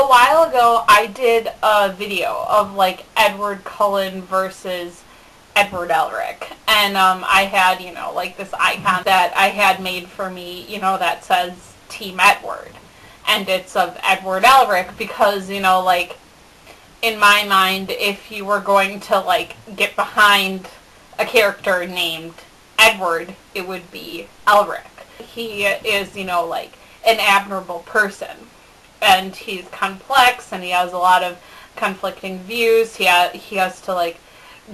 A while ago, I did a video of, like, Edward Cullen versus Edward Elric, and I had, like, this icon that I had made for me, that says Team Edward, and it's of Edward Elric because, like, in my mind, if you were going to, like, get behind a character named Edward, it would be Elric. He is, like, an admirable person, and he's complex, and he has a lot of conflicting views. He has to, like,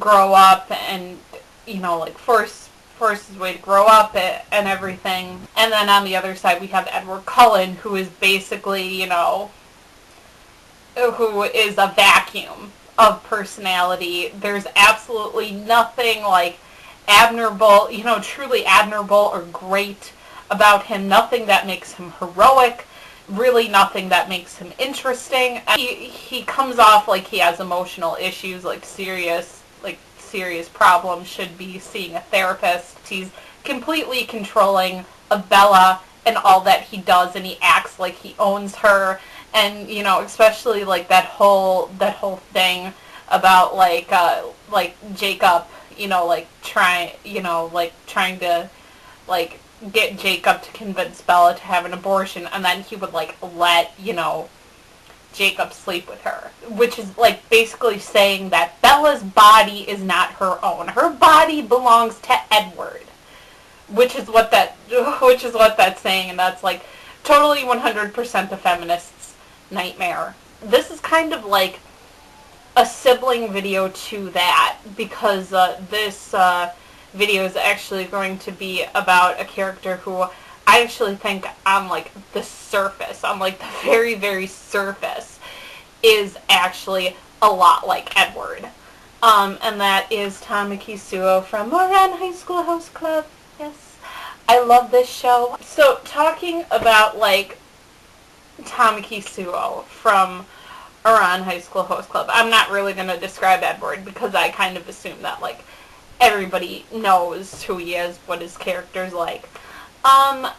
grow up and, like, force his way to grow up and everything. And then on the other side, we have Edward Cullen, who is basically, who is a vacuum of personality. There's absolutely nothing, like, admirable, truly admirable or great about him. Nothing that makes him heroic. Really nothing that makes him interesting. He comes off like he has emotional issues, like serious problems, should be seeing a therapist. He's completely controlling of Bella and all that he does, and he acts like he owns her. And, especially, like, that whole thing about, like Jacob, trying to, like, get Jacob to convince Bella to have an abortion, and then he would, like, let, Jacob sleep with her, which is, like, basically saying that Bella's body is not her own. Her body belongs to Edward, which is what that's saying, and that's, like, totally 100% a feminist's nightmare. This is kind of like a sibling video to that, because this video is actually going to be about a character who I actually think on, like, the surface, on, like, the very, very surface, is actually a lot like Edward. And that is Tamaki Suoh from Ouran High School Host Club. Yes, I love this show. So, talking about, like, Tamaki Suoh from Ouran High School Host Club, I'm not really going to describe Edward, because I kind of assume that, like, everybody knows who he is, what his character's like.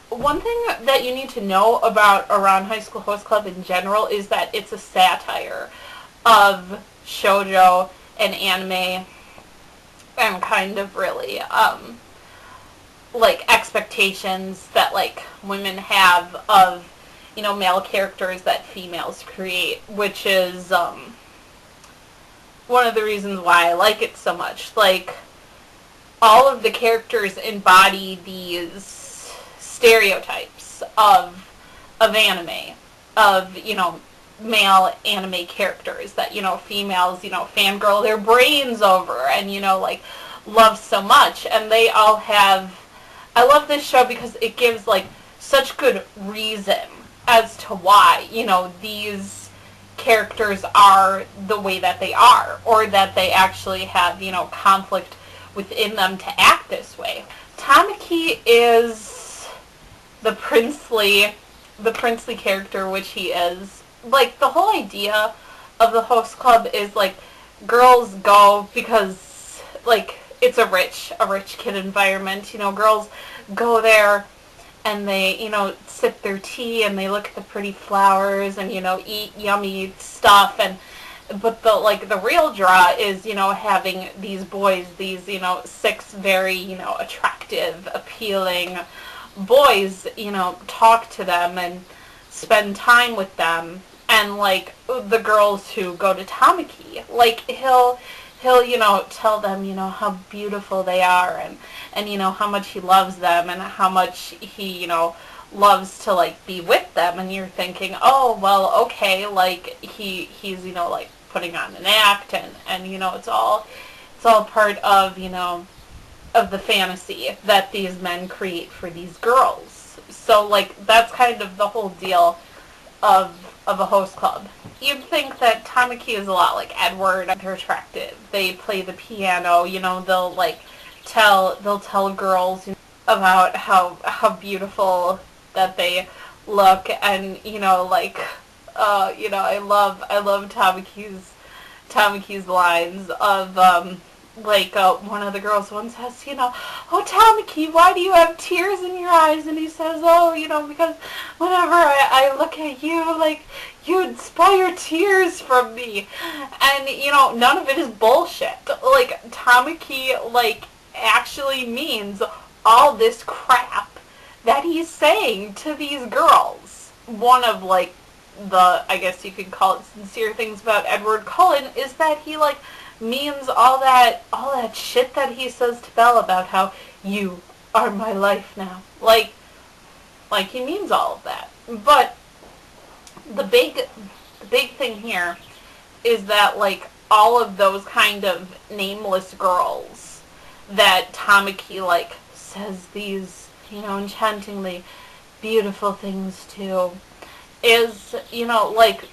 One thing that you need to know about Ouran High School Host Club in general is that it's a satire of shoujo and anime, and kind of really, like, expectations that, like, women have of, male characters that females create, which is, one of the reasons why I like it so much. Like, all of the characters embody these stereotypes of anime, of, male anime characters that, females, fangirl their brains over and, like, love so much. And they all have, I love this show because it gives, like, such good reason as to why, these characters are the way that they are, or that they actually have, conflict within them to act this way. Tamaki is the princely character, which he is. Like, the whole idea of the host club is, like, girls go because, like, it's a rich kid environment. Girls go there and they, sip their tea and they look at the pretty flowers and, eat yummy stuff. But the real draw is, having these boys, these, 6 very, attractive, appealing boys, talk to them and spend time with them. And, like, the girls who go to Tamaki, like, he'll tell them, how beautiful they are, and how much he loves them, and how much he, loves to, like, be with them. And you're thinking, oh, well, okay, like, he's, like, putting on an act, and it's all part of, of the fantasy that these men create for these girls. So, like, that's kind of the whole deal of a host club. You'd think that Tamaki is a lot like Edward. They're attractive. They play the piano. They'll, like, tell girls about how beautiful that they look, and like, I love Tamaki's lines of one of the girls once says, "Oh, Tamaki, why do you have tears in your eyes?" And he says, "Oh, because whenever I look at you, like, you inspire tears from me." And, none of it is bullshit. Like, Tamaki, like, actually means all this crap that he's saying to these girls. One of, like, I guess you could call it sincere things about Edward Cullen is that he, like, means all that shit that he says to Bella about how you are my life now. Like he means all of that. But the big thing here is that, like, all of those kind of nameless girls that Tamaki, like, says these, enchantingly beautiful things to, is, like,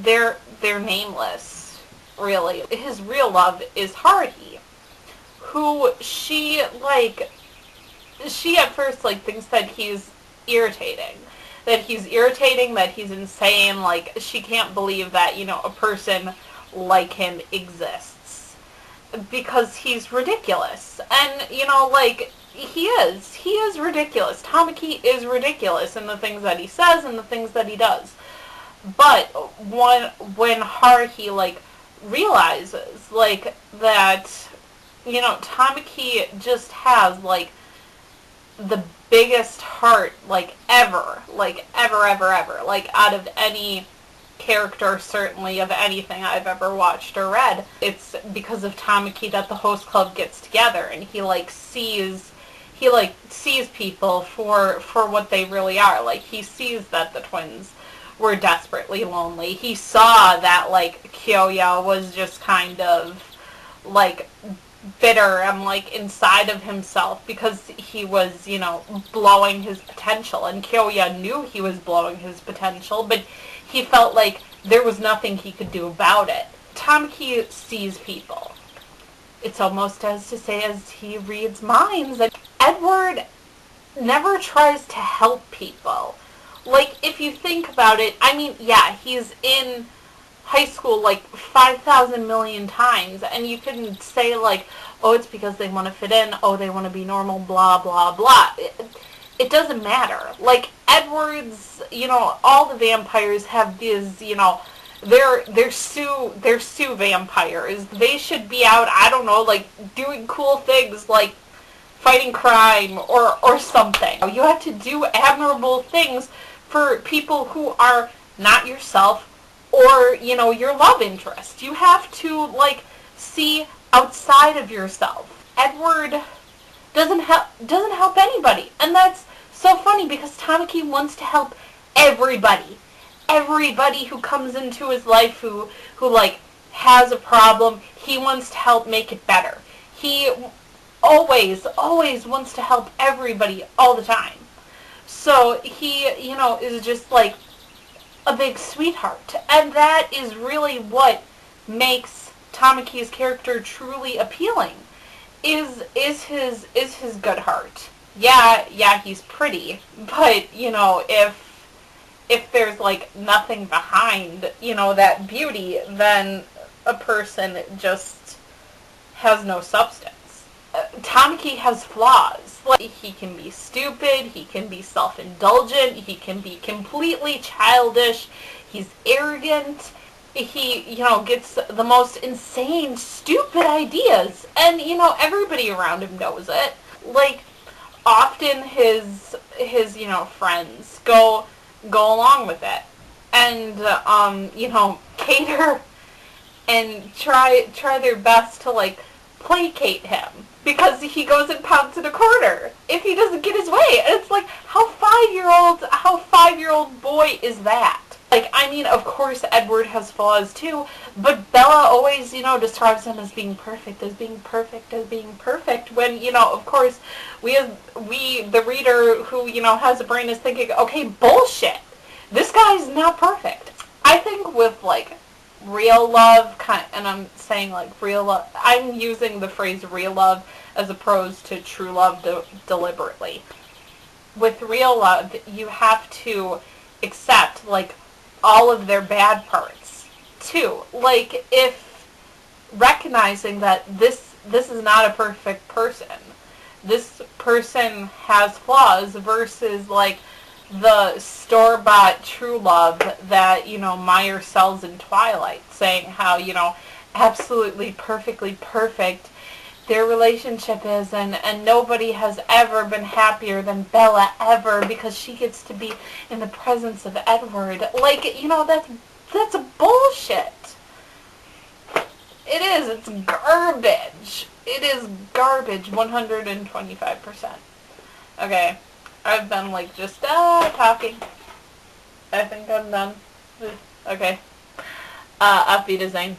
they're nameless, really. His real love is Haruhi, who she at first, like, thinks that he's irritating, that he's insane, like, she can't believe that, a person like him exists, because he's ridiculous, and, like, he is ridiculous. Tamaki is ridiculous in the things that he says and the things that he does. But when Haruhi, like, realizes, like, that, Tamaki just has, like, the biggest heart, like, ever, like, ever, like, out of any character, certainly, of anything I've ever watched or read. It's because of Tamaki that the host club gets together, and he sees people for what they really are. Like, he sees that the twins were desperately lonely. He saw that, like, Kyoya was just kind of, like, bitter and, like, inside of himself because he was, blowing his potential. And Kyoya knew he was blowing his potential, but he felt like there was nothing he could do about it. Tamaki sees people. It's almost as to say as he reads minds. And Edward never tries to help people. Like, if you think about it, I mean, yeah, he's in high school, like, 5,000 million times, and you can say, like, oh, it's because they want to fit in, oh, they want to be normal, blah, blah, blah. It doesn't matter. Like, Edward's, all the vampires have these, they're Sue vampires. They should be out, I don't know, like, doing cool things, like fighting crime or something. You have to do admirable things for people who are not yourself or, your love interest. You have to, like, see outside of yourself. Edward doesn't help anybody. And that's so funny because Tamaki wants to help everybody. Everybody who comes into his life who like, has a problem, he wants to help make it better. He always wants to help everybody all the time. So he, is just, like, a big sweetheart. And that is really what makes Tamaki's character truly appealing, is his good heart. Yeah, he's pretty, but, if there's, like, nothing behind, that beauty, then a person just has no substance. Tamaki has flaws. Like, he can be stupid, he can be self-indulgent, he can be completely childish, he's arrogant, he, gets the most insane, stupid ideas, and, everybody around him knows it. Like, often his friends go along with it, and, cater and try their best to, like, placate him, because he goes and pounds in a corner if he doesn't get his way. And it's like, how five-year-old boy is that? Like, I mean, of course Edward has flaws too, but Bella always, describes him as being perfect, when, of course, we, the reader who, has a brain, is thinking, okay, bullshit. This guy's not perfect. I think with, like, real love, and I'm saying, like, real love, I'm using the phrase real love as opposed to true love deliberately. With real love, you have to accept, like, all of their bad parts, too. Like, if recognizing that this this is not a perfect person. This person has flaws versus, like, the store-bought true love that, Meyer sells in Twilight, saying how, absolutely perfectly perfect their relationship is, and nobody has ever been happier than Bella ever because she gets to be in the presence of Edward. Like, that's bullshit. It is. It's garbage. It is garbage, 125%. Okay. I've been, like, just, talking. I think I'm done. Okay. Auf Wiedersehen.